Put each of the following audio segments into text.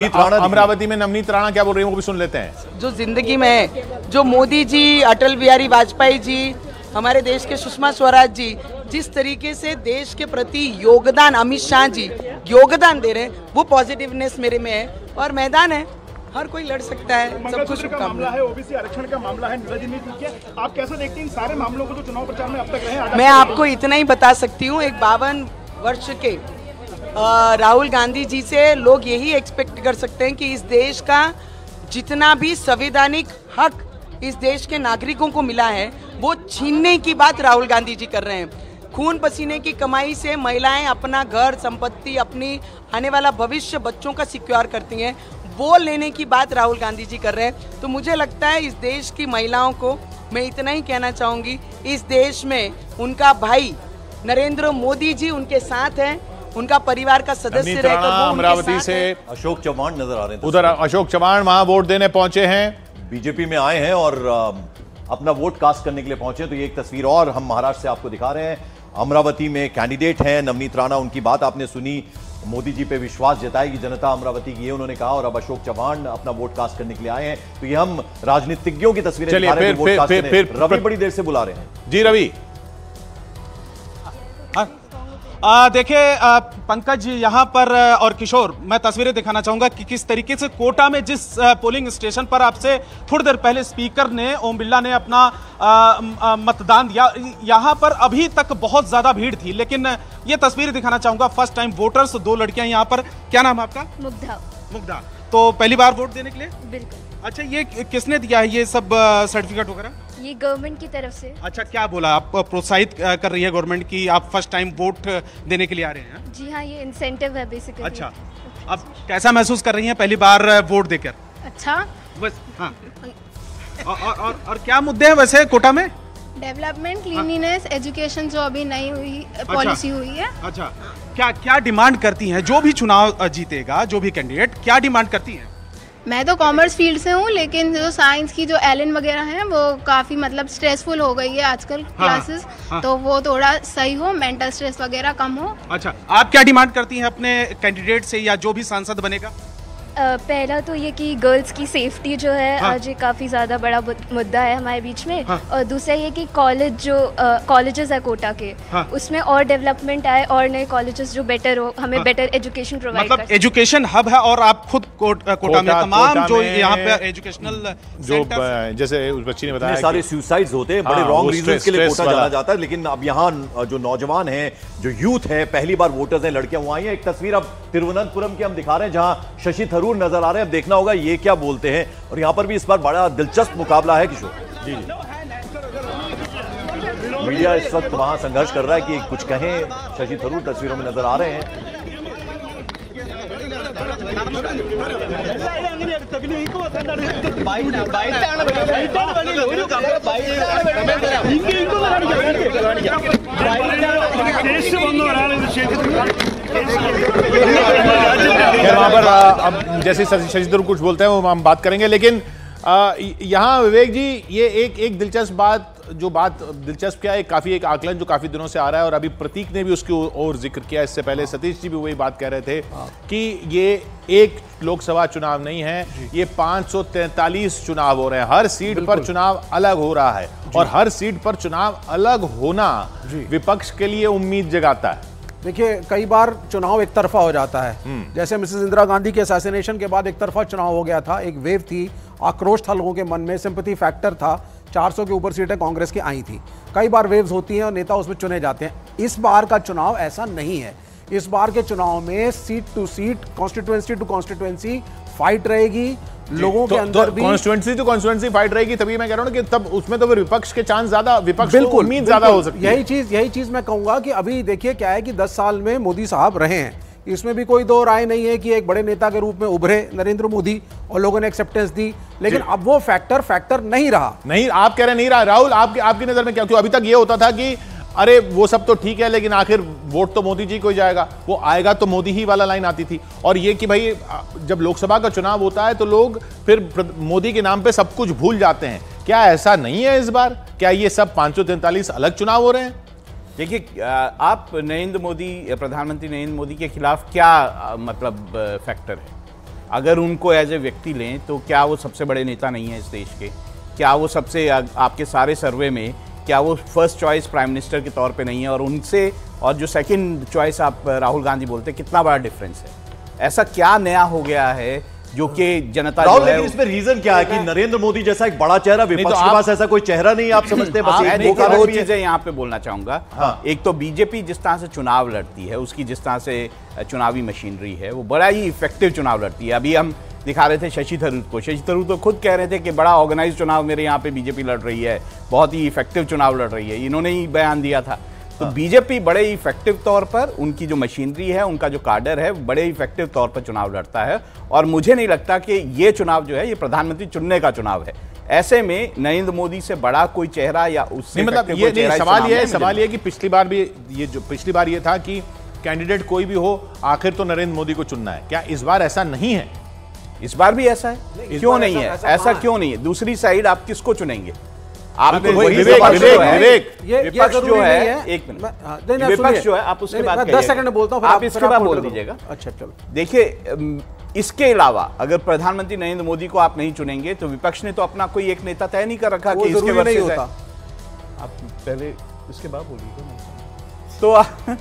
अमरावती में नवनीत राणा क्या बोल रही है वो भी सुन लेते हैं। जो जिंदगी में है, जो मोदी जी, अटल बिहारी वाजपेयी जी, हमारे देश के सुषमा स्वराज जी जिस तरीके से देश के प्रति योगदान, अमित शाह जी योगदान दे रहे हैं, वो पॉजिटिवनेस मेरे में है। और मैदान है, हर कोई लड़ सकता है। सब कुछ का मामला है, ओबीसी आरक्षण का मामला है, आप कैसे देखते हैं इन सारे मामलों को जो चुनाव प्रचार में अब तक रहे? मैं आपको इतना ही बता सकती हूँ, एक 52 वर्ष के राहुल गांधी जी से लोग यही एक्सपेक्ट कर सकते हैं कि इस देश का जितना भी संवैधानिक हक इस देश के नागरिकों को मिला है वो छीनने की बात राहुल गांधी जी कर रहे हैं। खून पसीने की कमाई से महिलाएं अपना घर, संपत्ति, अपनी आने वाला भविष्य बच्चों का सिक्योर करती हैं, वो लेने की बात राहुल गांधी जी कर रहे हैं। तो मुझे लगता है इस देश की महिलाओं को मैं इतना ही कहना चाहूँगी, इस देश में उनका भाई नरेंद्र मोदी जी उनके साथ हैं, उनका परिवार का सदस्य रहकर वो अमरावती से अशोक चव्हाण नजर आ रहे हैं। उधर अशोक चव्हाण वहां वोट देने पहुंचे हैं, बीजेपी में आए हैं और अपना वोट कास्ट करने के लिए पहुंचे हैं। तो ये एक तस्वीर और हम महाराष्ट्र से आपको दिखा रहे हैं। अमरावती में कैंडिडेट हैं नवनीत राणा, उनकी बात आपने सुनी, मोदी जी पे विश्वास जताएगी जनता अमरावती की, ये उन्होंने कहा। और अब अशोक चव्हाण अपना वोट कास्ट करने के लिए आए हैं। तो ये हम राजनीतिज्ञों की तस्वीरें दिखा रहे हैं। रवि बड़ी देर से बुला रहे हैं। जी रवि। देखिए पंकज जी यहाँ पर और किशोर, मैं तस्वीरें दिखाना चाहूंगा कि किस तरीके से कोटा में जिस पोलिंग स्टेशन पर आपसे थोड़ी देर पहले स्पीकर ने, ओम बिरला ने अपना मतदान दिया, यहाँ पर अभी तक बहुत ज्यादा भीड़ थी। लेकिन ये तस्वीरें दिखाना चाहूंगा, फर्स्ट टाइम वोटर्स, 2 लड़कियां यहाँ पर। क्या नाम है आपका? मुग्धा। तो पहली बार वोट देने के लिए? बिल्कुल। अच्छा, ये किसने दिया है ये सब सर्टिफिकेट वगैरह? ये गवर्नमेंट की तरफ से। अच्छा, क्या बोला, आप प्रोत्साहित कर रही है गवर्नमेंट की आप फर्स्ट टाइम वोट देने के लिए आ रहे हैं? जी हाँ, ये इंसेंटिव है बेसिकली। अच्छा, अब कैसा महसूस कर रही हैं पहली बार वोट देकर? अच्छा बस, हाँ। और क्या मुद्दे हैं वैसे कोटा में? डेवलपमेंट, क्लीनिनेस, एजुकेशन जो अभी नई हुई पॉलिसी हुई है। अच्छा, क्या डिमांड करती हैं जो भी चुनाव जीतेगा, जो भी कैंडिडेट, क्या डिमांड करती हैं? मैं तो कॉमर्स फील्ड से हूँ, लेकिन जो साइंस की जो एलएन वगैरह हैं वो काफ़ी मतलब स्ट्रेसफुल हो गई है आजकल क्लासेस। तो वो थोड़ा सही हो, मेंटल स्ट्रेस वगैरह कम हो। अच्छा, आप क्या डिमांड करती हैं अपने कैंडिडेट से या जो भी सांसद बनेगा? पहला तो ये कि गर्ल्स की सेफ्टी जो है आज काफ़ी ज़्यादा बड़ा मुद्दा है हमारे बीच में। और दूसरा ये कि कॉलेजेस है कोटा के, उसमें और डेवलपमेंट आए और नए कॉलेजेस जो बेटर हो, हमें बेटर एजुकेशन प्रोवाइड मतलब एजुकेशन हब है। और आप खुद कोटा में तमाम जो यहाँ पे एजुकेशनल जो जैसे उस बच्ची ने बताया सारे सुसाइड्स होते हैं, बड़े रॉन्ग रीजंस के लिए कोटा जाना जाता है। लेकिन अब यहाँ जो नौजवान हैं, जो यूथ है, पहली बार वोटर्स हैं, लड़कियां वहां आई हैं। एक तस्वीर अब तिरुवनंतपुरम की हम दिखा रहे हैं जहां शशि थरूर नजर आ रहे हैं। अब देखना होगा ये क्या बोलते हैं। और यहां पर भी इस बार बड़ा दिलचस्प मुकाबला है किशोर जी। मीडिया इस वक्त वहां संघर्ष कर रहा है कि कुछ कहें। शशि थरूर तस्वीरों में नजर आ रहे हैं। वहां पर अब जैसे शशि थरूर कुछ बोलते हैं वो हम बात करेंगे। लेकिन यहाँ विवेक जी, ये एक दिलचस्प बात, जो बात दिलचस्प क्या है, काफी एक आकलन जो काफी दिनों से आ रहा है और अभी प्रतीक ने भी उसकी ओर जिक्र किया। इससे पहले सतीश जी भी वही बात कह रहे थे कि ये एक लोकसभा चुनाव नहीं है, ये 543 चुनाव हो रहे हैं। हर सीट पर चुनाव अलग हो रहा है और हर सीट पर चुनाव अलग होना विपक्ष के लिए उम्मीद जगाता है। देखिए, कई बार चुनाव एक तरफा हो जाता है। जैसे मिसेस इंदिरा गांधी के असैसिनेशन के बाद एक तरफा चुनाव हो गया था, एक वेव थी, आक्रोश था लोगों के मन में, सिंपैथी फैक्टर था, 400 के ऊपर सीटें कांग्रेस की आई थी। कई बार वेव्स होती हैं और नेता उसमें चुने जाते हैं। इस बार का चुनाव ऐसा नहीं है। इस बार के चुनाव में seat to seat, constituency to constituency fight रहेगी। लोगों के अंदर भी कॉन्स्टिट्यूएंसी टू कॉन्स्टिट्यूएंसी फाइट रहेगी। तभी मैं कह रहा हूं कि तब उसमें तो विपक्ष के चांस ज्यादा, विपक्ष को उम्मीद ज्यादा हो सकती है। यही चीज मैं कहूंगा कि अभी देखिए क्या है कि 10 साल में मोदी साहब रहे हैं, इसमें भी कोई दो राय नहीं है कि एक बड़े नेता के रूप में उभरे नरेंद्र मोदी और लोगों ने एक्सेप्टेंस दी। लेकिन अब वो फैक्टर नहीं रहा। नहीं, आप कह रहे नहीं रहा। राहुल, आपकी नजर में क्या? क्यों अभी तक ये होता था कि अरे वो सब तो ठीक है लेकिन आखिर वोट तो मोदी जी को ही जाएगा, वो आएगा तो मोदी ही वाला लाइन आती थी। और ये कि भाई जब लोकसभा का चुनाव होता है तो लोग फिर मोदी के नाम पे सब कुछ भूल जाते हैं। क्या ऐसा नहीं है इस बार? क्या ये सब 543 अलग चुनाव हो रहे हैं? देखिए, आप नरेंद्र मोदी, प्रधानमंत्री नरेंद्र मोदी के खिलाफ क्या मतलब फैक्टर है? अगर उनको एज ए व्यक्ति लें तो क्या वो सबसे बड़े नेता नहीं है इस देश के? क्या वो सबसे आपके सारे सर्वे में क्या वो फर्स्ट चॉइस प्राइम मिनिस्टर के तौर पे नहीं है? और उनसे और जो सेकंड चॉइस आप राहुल गांधी बोलते हैं, कितना बड़ा डिफरेंस है? ऐसा क्या नया हो गया है जो कि जनता राहुल, जो है लेकिन इसमें रीजन क्या है कि नरेंद्र मोदी जैसा एक बड़ा चेहरा, विपक्ष के पास ऐसा कोई चेहरा नहीं, आप समझते हैं? बस मैं एक देखिए कारण दो भी है। चीजें यहाँ पे बोलना चाहूंगा। हाँ। एक तो बीजेपी जिस तरह से चुनाव लड़ती है, उसकी जिस तरह से चुनावी मशीनरी है, वो बड़ा ही इफेक्टिव चुनाव लड़ती है। अभी हम दिखा रहे थे शशि थरूर को, शशि थरूर तो खुद कह रहे थे कि बड़ा ऑर्गेनाइज चुनाव मेरे यहाँ पे बीजेपी लड़ रही है, बहुत ही इफेक्टिव चुनाव लड़ रही है, इन्होंने ही बयान दिया था। तो बीजेपी बड़े इफेक्टिव तौर पर, उनकी जो मशीनरी है, उनका जो कार्डर है, बड़े इफेक्टिव तौर पर चुनाव लड़ता है। और मुझे नहीं लगता कि ये चुनाव जो है ये प्रधानमंत्री चुनने का चुनाव है। ऐसे में नरेंद्र मोदी से बड़ा कोई चेहरा या उससे मतलब ये नहीं, सवाल ये है कि पिछली बार ये था कि कैंडिडेट कोई भी हो, आखिर तो नरेंद्र मोदी को चुनना है। क्या इस बार ऐसा नहीं है? इस बार भी ऐसा है? क्यों नहीं है? ऐसा क्यों नहीं है? दूसरी साइड आप किसको चुनेंगे? आपने विपक्ष जो है, एक मिनट, विपक्ष जो है, आप उसके बाद 10 सेकंड बोलता हूं, आप इसके बाद बोल दीजिएगा। अच्छा चलो, देखिए, इसके अलावा अगर प्रधानमंत्री नरेंद्र मोदी को आप नहीं चुनेंगे तो विपक्ष ने तो अपना कोई एक नेता तय नहीं कर रखा कि इसके वर्सेस होता। आप पहले इसके बाद बोलिएगा।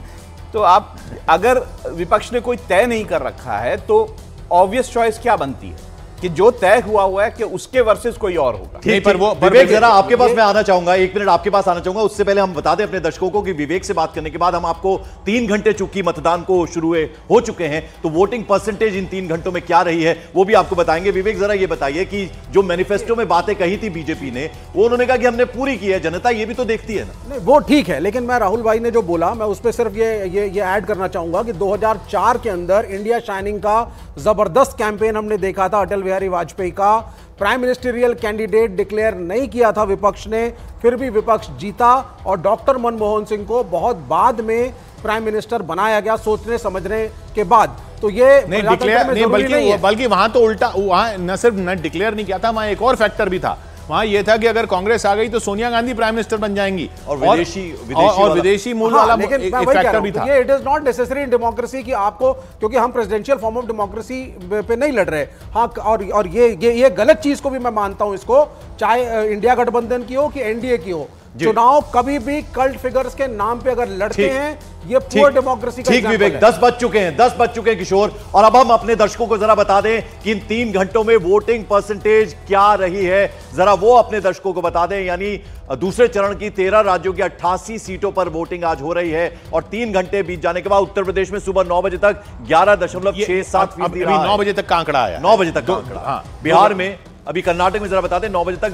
तो आप अगर विपक्ष ने कोई तय नहीं कर रखा है तो ऑब्वियस चॉइस क्या बनती है कि जो तय हुआ है कि उसके वर्सेस कोई और होगा। ठीक, पर वो विवेक, जरा आपके पास मैं आना चाहूंगा, 1 मिनट आपके पास आना चाहूंगा। उससे पहले हम बता दें अपने दर्शकों को कि विवेक से बात करने के बाद हम आपको 3 घंटे चूंकि मतदान को शुरू हो चुके हैं, तो वोटिंग परसेंटेज इन 3 घंटों में क्या रही है वो भी आपको बताएंगे। विवेक, जरा ये बताइए कि जो मैनिफेस्टो में बातें कही थी बीजेपी ने, वो उन्होंने कहा कि हमने पूरी की है, जनता ये भी तो देखती है ना। नहीं, वो ठीक है, लेकिन मैं राहुल भाई ने जो बोला, मैं उस पर सिर्फ ये ऐड करना चाहूंगा कि 2004 के अंदर इंडिया शाइनिंग का जबरदस्त कैंपेन हमने देखा था। अटल बिहारी वाजपेयी का प्राइम मिनिस्टरियल कैंडिडेट डिक्लेयर नहीं किया था विपक्ष ने, फिर भी विपक्ष जीता और डॉक्टर मनमोहन सिंह को बहुत बाद में प्राइम मिनिस्टर बनाया गया, सोचने समझने के बाद। तो ये नहीं डिक्लेयर नहीं, बल्कि वहां तो उल्टा, वहां न सिर्फ न डिक्लेयर नहीं किया था, वहां एक और फैक्टर भी था। वहां यह था कि अगर कांग्रेस आ गई तो सोनिया गांधी प्राइम मिनिस्टर बन जाएंगी और विदेशी मूल वाला फैक्टर भी था। ये it is not necessary in democracy कि आपको, क्योंकि हम प्रेसिडेंशियल फॉर्म ऑफ डेमोक्रेसी पे नहीं लड़ रहे। हाँ, और ये गलत चीज को भी मैं मानता हूं, इसको चाहे इंडिया गठबंधन की हो कि एनडीए की हो, चुनाव कभी भी कल्ट फिगर्स के नाम पे अगर लड़ते हैं, ये पूरी डेमोक्रेसी का ठीक। विवेक, 10 बज चुके हैं किशोर, और अब हम अपने दर्शकों को जरा बता दें कि इन 3 घंटों में वोटिंग परसेंटेज क्या रही है, जरा वो अपने दर्शकों को बता दें। यानी दूसरे चरण की 13 राज्यों की 88 सीटों पर वोटिंग आज हो रही है और 3 घंटे बीत जाने के बाद उत्तर प्रदेश में सुबह 9 बजे तक 11.67%। 9 बजे तक का आंकड़ा आया, 9 बजे तक का आंकड़ा। बिहार में, अभी कर्नाटक में जरा बता दें 9 बजे तक